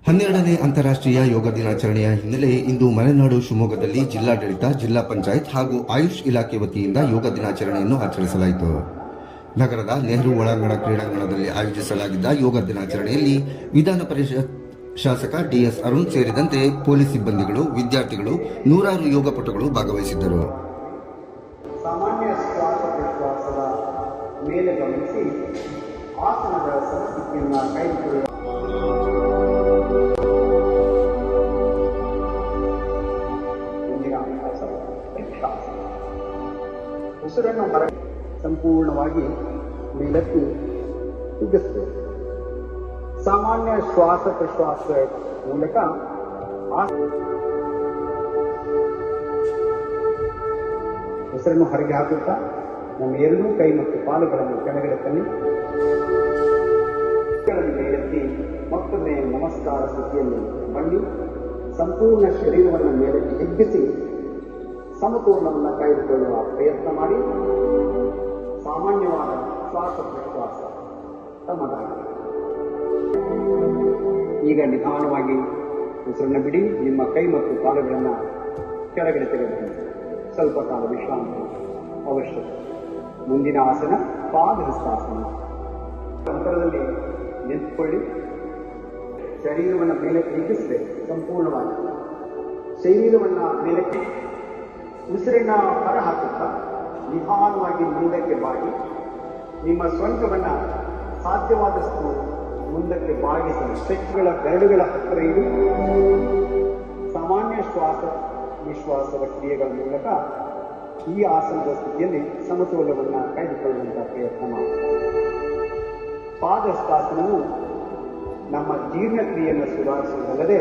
12ನೇ ಅಂತಾರಾಷ್ಟ್ರೀಯ ಯೋಗ ದಿನಾಚರಣೆಯ ಹಿನ್ನೆಲೆ ಇಂದು ಮಲೆನಾಡು ಶಿವಮೊಗ್ಗದಲ್ಲಿ ಜಿಲ್ಲಾಡಳಿತ, ಜಿಲ್ಲಾ ಪಂಚಾಯತ್ ಹಾಗೂ ಆಯುಷ್ ಇಲಾಖೆ ವತಿಯಿಂದ ಯೋಗ ದಿನಾಚರಣೆಯನ್ನು ಆಚರಿಸಲಾಯಿತು. ನಗರದ ನೆಹರು ಒಳಾಂಗಣ ಕ್ರೀಡಾಂಗಣದಲ್ಲಿ ಆಯೋಜಿಸಲಾಗಿದ್ದ ಯೋಗ ದಿನಾಚರಣೆಯಲ್ಲಿ ವಿಧಾನ ಪರಿಷತ್ ಶಾಸಕ ಡಿಎಸ್ ಅರುಣ್ ಸೇರಿದಂತೆ ಪೊಲೀಸ್ ಸಿಬ್ಬಂದಿಗಳು, ವಿದ್ಯಾರ್ಥಿಗಳು, ನೂರಾರು ಯೋಗಪಟುಗಳು ಭಾಗವಹಿಸಿದ್ದರು. ಸಾಮಾನ್ಯ ಶ್ವಾಸೋಚ್ಛ್ವಾಸದ ಮೇಲೆ ಗಮನಿಸಿ ಆಸನದ ಸಮಸ್ಥಿತಿಯನ್ನು ಕಾಯ್ದುಕೊಳ್ಳುವ ಉಸಿರನ್ನು ಹೊರ ಸಂಪೂರ್ಣವಾಗಿ ಮೇಲಕ್ಕೆ ಹಿಗ್ಗಿಸಬೇಕು. ಸಾಮಾನ್ಯ ಶ್ವಾಸ ಪ್ರಶ್ವಾಸ ಮೂಲಕ ಉಸಿರನ್ನು ಹೊರಗೆ ಹಾಕುತ್ತಾ ನಮ್ಮ ಎರಡೂ ಕೈ ಮತ್ತು ಕಾಲುಗಳನ್ನು ಕೆಳಗಡೆ ತನ್ನಿ ಮೇಲೆತ್ತಿ ಮತ್ತೊಮ್ಮೆ ನಮಸ್ಕಾರ ಸ್ಥಿತಿಯಲ್ಲಿ ಮಣ್ಣಿ ಸಂಪೂರ್ಣ ಶರೀರವನ್ನು ಮೇಲಕ್ಕೆ ಹಿಗ್ಗಿಸಿ ಸಮತೋಲನವನ್ನು ಕಾಯ್ದುಕೊಳ್ಳುವ ಪ್ರಯತ್ನ ಮಾಡಿ. ಸಾಮಾನ್ಯವಾದ ಶ್ವಾಸ ಪ್ರಶ್ವಾಸ ತಮ್ಮದಾಗಿದೆ. ಈಗ ನಿಧಾನವಾಗಿ ಉಸಿರನ್ನು ಬಿಡಿ. ನಿಮ್ಮ ಕೈ ಮತ್ತು ಕಾಲುಗಳನ್ನು ಕೆಳಗಡೆ ತೆಗೆದುಕೊಂಡು ಸ್ವಲ್ಪ ಕಾಲ ವಿಶ್ರಾಂತಿ ಅವಶ್ಯಕ. ಮುಂದಿನ ಆಸನ ಪಾದಹಸ್ತಾಸನ. ಅಂತರದಲ್ಲಿ ನಿಂತುಕೊಳ್ಳಿ. ಶರೀರವನ್ನು ಮೇಲಕ್ಕೆ ಹಿಗ್ಗಿಸಬೇಕು. ಸಂಪೂರ್ಣವಾಗಿ ಶರೀರವನ್ನು ಮೇಲಕ್ಕೆ ಉಸಿರನ್ನ ಹೊರ ಹಾಕುತ್ತಾ ನಿಧಾನವಾಗಿ ಮುಂದಕ್ಕೆ ಬಾಗಿ ನಿಮ್ಮ ಸೊಂಟವನ್ನು ಸಾಧ್ಯವಾದಷ್ಟು ಮುಂದಕ್ಕೆ ಬಾಗಿಸಲು ಸ್ಟ್ರೆಚ್ಗಳ ಬೆರಳುಗಳ ಹತ್ತಿರ ಇಡಿ. ಸಾಮಾನ್ಯ ಶ್ವಾಸ ವಿಶ್ವಾಸದ ಕ್ರಿಯೆಗಳ ಮೂಲಕ ಈ ಆಸನದ ಸ್ಥಿತಿಯಲ್ಲಿ ಸಮತೋಲನವನ್ನು ಕಾಯ್ದುಕೊಳ್ಳುವಂತಹ ಪ್ರಯತ್ನ ಮಾಡಿ. ಪಾದಹಸ್ತಾಸನವು ನಮ್ಮ ಜೀರ್ಣಕ್ರಿಯೆಯನ್ನು ಸುಧಾರಿಸುವುದಲ್ಲದೆ